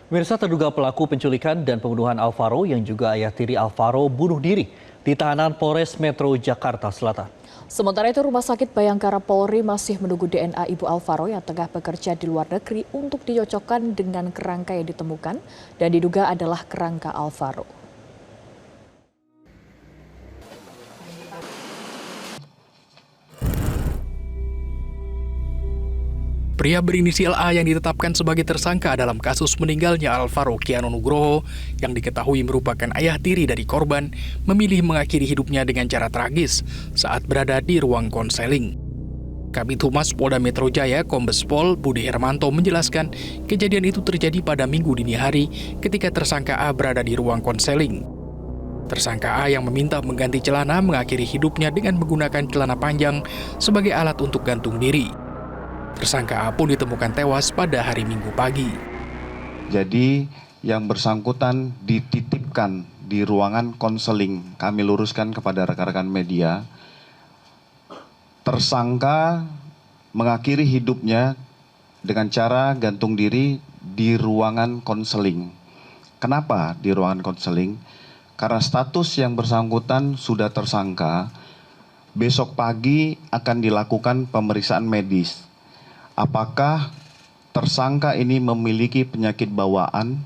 Mirsa, terduga pelaku penculikan dan pembunuhan Alvaro yang juga ayah tiri Alvaro bunuh diri di tahanan Polres Metro Jakarta Selatan. Sementara itu, Rumah Sakit Bayangkara Polri masih menunggu DNA ibu Alvaro yang tengah bekerja di luar negeri untuk dicocokkan dengan kerangka yang ditemukan dan diduga adalah kerangka Alvaro. Pria berinisial A yang ditetapkan sebagai tersangka dalam kasus meninggalnya Alvaro Kiano Nugroho yang diketahui merupakan ayah tiri dari korban memilih mengakhiri hidupnya dengan cara tragis saat berada di ruang konseling. Kabid Humas Polda Metro Jaya Kombes Pol Budi Hermanto menjelaskan kejadian itu terjadi pada Minggu dini hari ketika tersangka A berada di ruang konseling. Tersangka A yang meminta mengganti celana mengakhiri hidupnya dengan menggunakan celana panjang sebagai alat untuk gantung diri. Tersangka A pun ditemukan tewas pada hari Minggu pagi. Jadi yang bersangkutan dititipkan di ruangan konseling. Kami luruskan kepada rekan-rekan media. Tersangka mengakhiri hidupnya dengan cara gantung diri di ruangan konseling. Kenapa di ruangan konseling? Karena status yang bersangkutan sudah tersangka, besok pagi akan dilakukan pemeriksaan medis. Apakah tersangka ini memiliki penyakit bawaan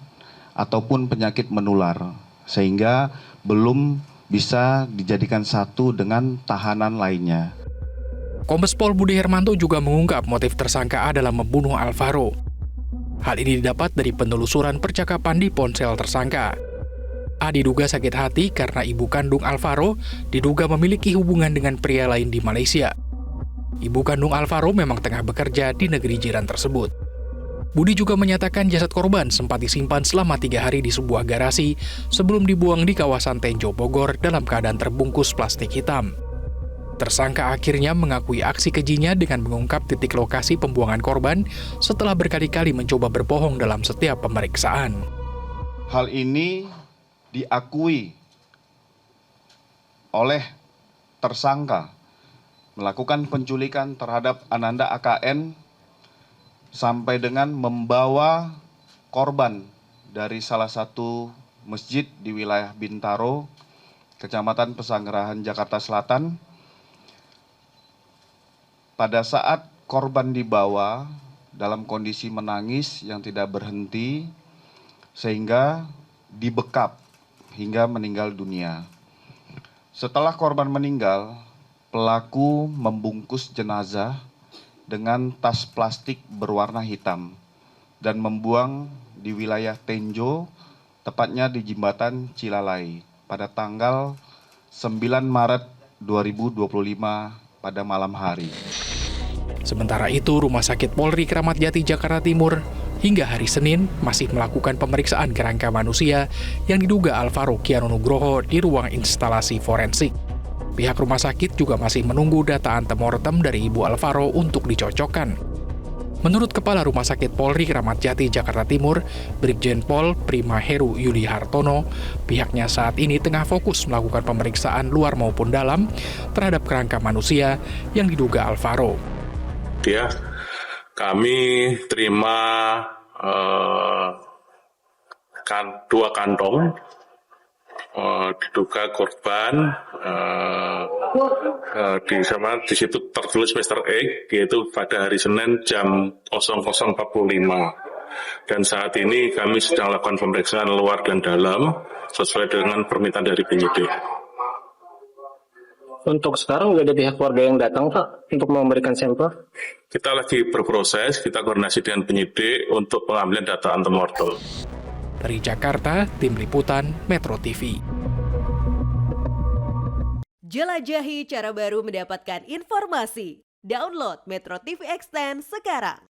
ataupun penyakit menular, sehingga belum bisa dijadikan satu dengan tahanan lainnya. Kombes Pol Budi Hermanto juga mengungkap motif tersangka A dalam membunuh Alvaro. Hal ini didapat dari penelusuran percakapan di ponsel tersangka. A diduga sakit hati karena ibu kandung Alvaro diduga memiliki hubungan dengan pria lain di Malaysia. Ibu kandung Alvaro memang tengah bekerja di negeri jiran tersebut. Budi juga menyatakan jasad korban sempat disimpan selama 3 hari di sebuah garasi sebelum dibuang di kawasan Tenjo Bogor dalam keadaan terbungkus plastik hitam. Tersangka akhirnya mengakui aksi kejinya dengan mengungkap titik lokasi pembuangan korban setelah berkali-kali mencoba berbohong dalam setiap pemeriksaan. Hal ini diakui oleh tersangka melakukan penculikan terhadap Ananda AKN sampai dengan membawa korban dari salah satu masjid di wilayah Bintaro, Kecamatan Pesanggerahan, Jakarta Selatan. Pada saat korban dibawa dalam kondisi menangis yang tidak berhenti, sehingga dibekap hingga meninggal dunia. Setelah korban meninggal, pelaku membungkus jenazah dengan tas plastik berwarna hitam dan membuang di wilayah Tenjo, tepatnya di Jembatan Cilalai pada tanggal 9 Maret 2025 pada malam hari. Sementara itu, Rumah Sakit Polri Kramat Jati Jakarta Timur hingga hari Senin masih melakukan pemeriksaan kerangka manusia yang diduga Alvaro Kiano Nugroho di ruang instalasi forensik. Pihak rumah sakit juga masih menunggu data antemortem dari ibu Alvaro untuk dicocokkan. Menurut Kepala Rumah Sakit Polri Kramat Jati Jakarta Timur, Brigjen Pol Prima Heru Yuli Hartono, pihaknya saat ini tengah fokus melakukan pemeriksaan luar maupun dalam terhadap kerangka manusia yang diduga Alvaro. Kami terima 2 kantong diduga korban di situ tertulis Mr. X, yaitu pada hari Senin jam 00.45. Dan saat ini kami sedang lakukan pemeriksaan luar dan dalam sesuai dengan permintaan dari penyidik. Untuk sekarang sudah ada pihak keluarga yang datang, Pak, untuk memberikan sampel? Kita lagi berproses, kita koordinasi dengan penyidik untuk pengambilan data antemortem. Dari Jakarta, Tim Liputan Metro TV. Jelajahi cara baru mendapatkan informasi. Download Metro TV Extend sekarang.